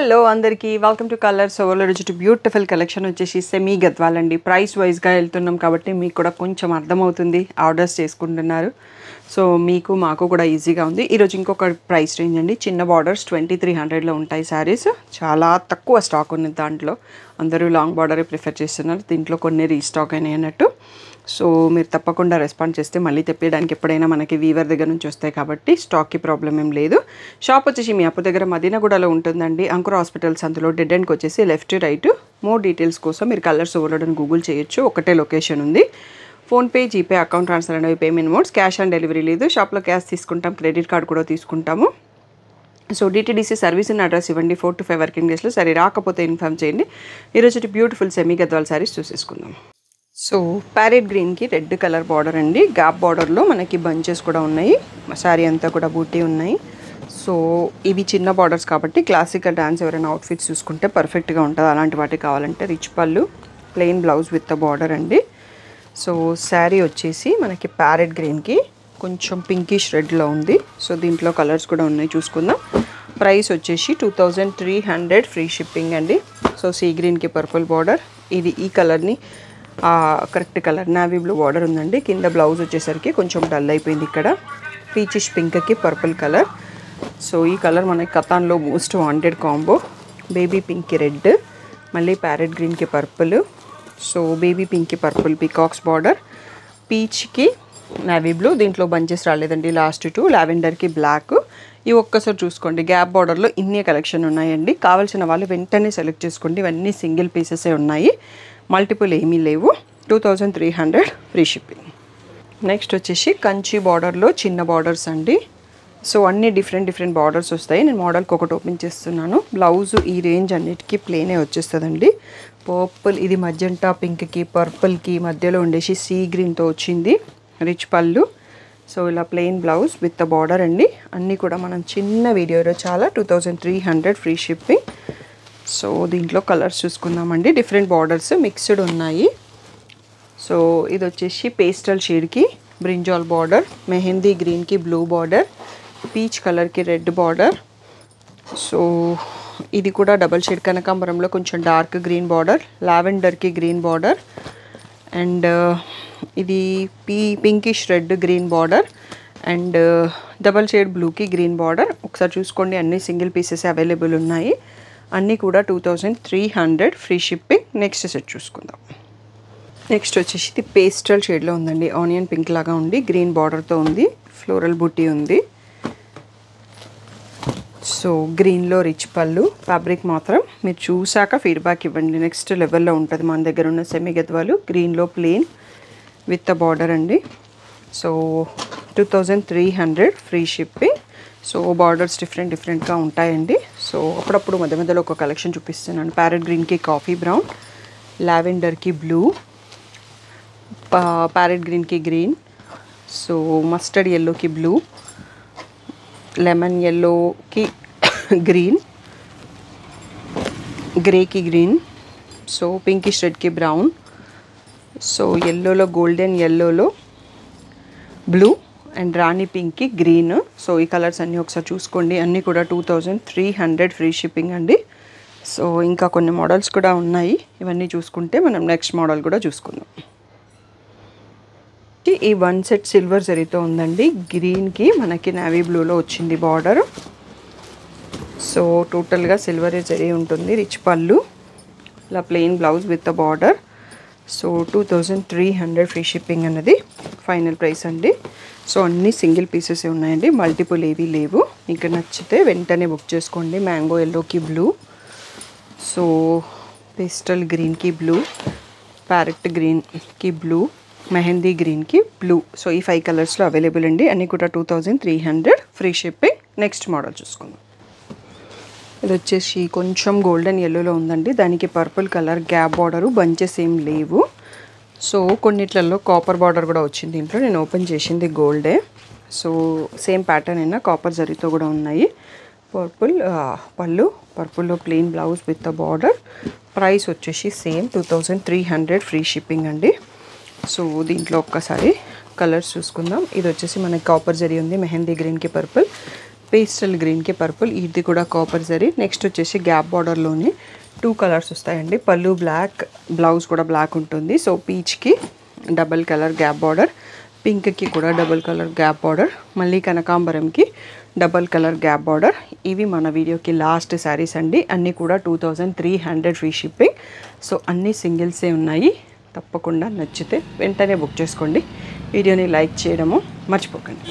Hello అందరికీ welcome to colours ఓవర్లో రోజు బ్యూటిఫుల్ కలెక్షన్ వచ్చేసి సెమీ గద్వాల్ అండి. ప్రైస్ వైజ్గా వెళ్తున్నాం కాబట్టి మీకు కూడా కొంచెం అర్థమవుతుంది, ఆర్డర్స్ చేసుకుంటున్నారు. సో మీకు మాకు కూడా ఈజీగా ఉంది. ఈరోజు ఇంకొక ప్రైస్ రేంజ్ అండి. చిన్న బార్డర్స్ 2300లో ఉంటాయి శారీస్. చాలా తక్కువ స్టాక్ ఉంది దాంట్లో. అందరూ లాంగ్ బార్డరే ప్రిఫర్ చేస్తున్నారు. దీంట్లో కొన్ని రీస్టాక్ అయినాయి అన్నట్టు. సో మీరు తప్పకుండా రెస్పాండ్ చేస్తే మళ్ళీ తెప్పేయడానికి ఎప్పుడైనా మనకి వీవర్ దగ్గర నుంచి వస్తాయి కాబట్టి స్టాక్కి ప్రాబ్లం ఏం లేదు. షాప్ వచ్చేసి మీ అప్పు దగ్గర మదీనాగూడలో ఉంటుందండి. అంకుర్ హాస్పిటల్స్ అందులో డెడ్ ఎండ్కి వచ్చేసి లెఫ్ట్ రైట్. మోర్ డీటెయిల్స్ కోసం మీరు కలర్స్ ఓవర్లోడ్ గూగుల్ చేయొచ్చు. ఒకటే లొకేషన్ ఉంది. ఫోన్పే, జీపే, అకౌంట్ ట్రాన్స్ఫర్ అనేవి payment modes. Cash on delivery లేదు. షాప్లో క్యాష్ తీసుకుంటాం, క్రెడిట్ కార్డ్ కూడా తీసుకుంటాము. So DTDC service in address ఇవ్వండి. 4 to 5 వర్కింగ్ డేస్లో. సరే రాకపోతే ఇన్ఫార్మ్ చేయండి. ఈరోజు బ్యూటిఫుల్ సెమీ గద్వాల్ శారీస్ చూసేసుకుందాం. సో ప్యారెట్ గ్రీన్కి రెడ్ కలర్ బార్డర్ అండి. గ్యాప్ బార్డర్లో మనకి బంచెస్ కూడా ఉన్నాయి. శారీ అంతా కూడా బూటీ ఉన్నాయి. సో ఇవి చిన్న బార్డర్స్ కాబట్టి క్లాసికల్ డాన్స్ ఎవరైనా అవుట్ఫిట్స్ చూసుకుంటే పర్ఫెక్ట్గా ఉంటుంది. అలాంటి వాటికి కావాలంటే రిచ్ పళ్ళు, ప్లెయిన్ బ్లౌజ్ విత్ బార్డర్ అండి. సో శారీ వచ్చేసి మనకి ప్యారెట్ గ్రీన్కి కొంచెం పింకిష్ రెడ్లో ఉంది. సో దీంట్లో కలర్స్ కూడా ఉన్నాయి, చూసుకుందాం. ప్రైస్ వచ్చేసి 2300 ఫ్రీ షిప్పింగ్ అండి. సో సీ గ్రీన్కి పర్పుల్ బార్డర్. ఇది ఈ కలర్ని correct colour navy blue border ఉందండి. కింద బ్లౌజ్ వచ్చేసరికి కొంచెం డల్ అయిపోయింది. ఇక్కడ పీచిష్ పింక్కి పర్పుల్ కలర్. సో ఈ కలర్ మనకి కతాన్లో మోస్ట్ వాంటెడ్ కాంబో. బేబీ పింక్కి రెడ్, మళ్ళీ ప్యారెట్ గ్రీన్కి పర్పుల్. సో బేబీ పింక్కి పర్పుల్ పీకాక్స్ బార్డర్, పీచ్కి నావీ బ్లూ. దీంట్లో బంచెస్ రాలేదండి. లాస్ట్ 2 లావెండర్కి బ్లాక్. ఇవి ఒక్కసారి చూసుకోండి. గ్యాప్ బార్డర్లో ఇన్ని కలెక్షన్ ఉన్నాయండి. కావాల్సిన వాళ్ళు వెంటనే సెలెక్ట్ చేసుకోండి. ఇవన్నీ సింగిల్ పీసెసే ఉన్నాయి, మల్టిపుల్ ఏమీ లేవు. 2300 ఫ్రీ షిప్పింగ్. నెక్స్ట్ వచ్చేసి కంచి బార్డర్లో చిన్న బార్డర్స్ అండి. సో అన్ని డిఫరెంట్ బార్డర్స్ వస్తాయి. నేను మోడల్కి ఒకటి ఓపెన్ చేస్తున్నాను. బ్లౌజ్ ఈ రేంజ్ అన్నిటికీ ప్లెయినే వచ్చేస్తుందండి. పర్పుల్, ఇది మజెంటా పింక్కి పర్పుల్కి మధ్యలో ఉండేసి సీ గ్రీన్తో వచ్చింది. రిచ్ పళ్ళు. సో ఇలా ప్లెయిన్ బ్లౌజ్ విత్ బార్డర్ అండి. అన్నీ కూడా మనం చిన్న వీడియోలో చాలా 2300 ఫ్రీ షిప్పింగ్. సో దీంట్లో కలర్స్ చూసుకుందామండి. డిఫరెంట్ బార్డర్స్ మిక్స్డ్ ఉన్నాయి. సో ఇది వచ్చేసి పేస్టల్ షేడ్కి బ్రింజాల్ బార్డర్, మెహందీ గ్రీన్కి బ్లూ బార్డర్, పీచ్ కలర్కి రెడ్ బార్డర్. సో ఇది కూడా డబల్ షేడ్ కనకాంబరంలో కొంచెం డార్క్ గ్రీన్ బార్డర్, లావెండర్కి గ్రీన్ బార్డర్, అండ్ ఇది pinkish red green border, and double shade బ్లూకి గ్రీన్ బార్డర్. ఒకసారి చూసుకోండి, అన్ని సింగిల్ పీసెస్ అవైలబుల్ ఉన్నాయి. అన్నీ కూడా 2300 ఫ్రీ షిప్పింగ్. నెక్స్ట్ సెట్ చూసుకుందాం. నెక్స్ట్ వచ్చేసి ఇది పేస్టల్ షేడ్లో ఉందండి. ఆనియన్ పింక్ లాగా ఉంది, గ్రీన్ బార్డర్తో ఉంది, ఫ్లోరల్ బుట్టి ఉంది. సో గ్రీన్లో రిచ్ పళ్ళు. ఫ్యాబ్రిక్ మాత్రం మీరు చూసాక ఫీడ్బ్యాక్ ఇవ్వండి. నెక్స్ట్ లెవెల్లో ఉంటుంది మన దగ్గర ఉన్న సెమీ గద్వాలు. గ్రీన్లో ప్లెయిన్ విత్ బార్డర్ అండి. So 2300 free shipping. So borders డిఫరెంట్గా ఉంటాయండి. సో అప్పుడప్పుడు మధ్యలో ఒక కలెక్షన్ చూపిస్తున్నాను. ప్యారెట్ గ్రీన్కి కాఫీ బ్రౌన్, లావెండర్కి బ్లూ, ప్యారెట్ గ్రీన్కి గ్రీన్, సో మస్టర్డ్ ఎల్లోకి బ్లూ, లెమన్ ఎల్లోకి గ్రీన్, గ్రేకి గ్రీన్, సో పింకిష్ రెడ్కి బ్రౌన్, సో ఎల్లోలో గోల్డెన్ ఎల్లోలో బ్లూ, అండ్ రాణి పింక్కి గ్రీన్. సో ఈ కలర్స్ అన్నీ ఒకసారి చూసుకోండి. అన్నీ కూడా 2300 ఫ్రీ షిప్పింగ్ అండి. సో ఇంకా కొన్ని మోడల్స్ కూడా ఉన్నాయి. ఇవన్నీ చూసుకుంటే మనం నెక్స్ట్ మోడల్ కూడా చూసుకుందాం. ఈ 1 సెట్ సిల్వర్ జరీతో ఉందండి. గ్రీన్కి మనకి నావీ బ్లూలో వచ్చింది బార్డర్. సో టోటల్గా సిల్వర్ జరీ ఉంటుంది. రిచ్ పళ్ళు, ఇలా plain blouse with border. So 2300 free shipping అన్నది ఫైనల్ ప్రైస్ అండి. సో అన్నీ సింగిల్ పీసెస్ ఉన్నాయండి, మల్టిపుల్ ఏవీ లేవు. మీకు నచ్చితే వెంటనే బుక్ చేసుకోండి. మ్యాంగో ఎల్లోకి బ్లూ, సో పేస్టల్ గ్రీన్కి బ్లూ, ప్యారెట్ గ్రీన్కి బ్లూ, మెహందీ గ్రీన్కి బ్లూ. సో ఈ 5 కలర్స్లో అవైలబుల్ అండి. అన్నీ కూడా 2300 ఫ్రీ షిప్పింగ్. నెక్స్ట్ మోడల్ చూసుకుందాం. ఇది వచ్చేసి కొంచెం గోల్డెన్ ఎల్లోలో ఉందండి. దానికి purple colour gap border, bunches ఏం లేవు. సో కొన్నిట్లలో కాపర్ బార్డర్ కూడా వచ్చింది. దీంట్లో నేను ఓపెన్ చేసింది గోల్డే. సో సేమ్ ప్యాటర్న్ అయినా కాపర్ జరీతో కూడా ఉన్నాయి. పర్పుల్ పళ్ళు, పర్పుల్లో plain blouse with border. Price వచ్చేసి సేమ్ 2300 ఫ్రీ షిప్పింగ్ అండి. సో దీంట్లో ఒక్కసారి కలర్స్ చూసుకుందాం. ఇది వచ్చేసి మనకి కాపర్ జరీ ఉంది, మెహందీ గ్రీన్కి పర్పుల్, పేస్టల్ గ్రీన్కి పర్పుల్, ఇది కూడా కాపర్ జరీ. నెక్స్ట్ వచ్చేసి గ్యాప్ బార్డర్లోని 2 కలర్స్ వస్తాయండి. పళ్ళు బ్లాక్, బ్లౌజ్ కూడా బ్లాక్ ఉంటుంది. సో పీచ్కి డబల్ కలర్ గ్యాప్ బార్డర్, పింక్కి కూడా డబల్ కలర్ గ్యాప్ బార్డర్, మళ్ళీ కనకాంబరంకి డబల్ కలర్ గ్యాప్ బార్డర్. ఇవి మన వీడియోకి లాస్ట్ శారీస్ అండి. అన్నీ కూడా 2300 ఫ్రీ షిప్పింగ్. సో అన్నీ సింగిల్సే ఉన్నాయి. తప్పకుండా నచ్చితే వెంటనే బుక్ చేసుకోండి. వీడియోని లైక్ చేయడము మర్చిపోకండి.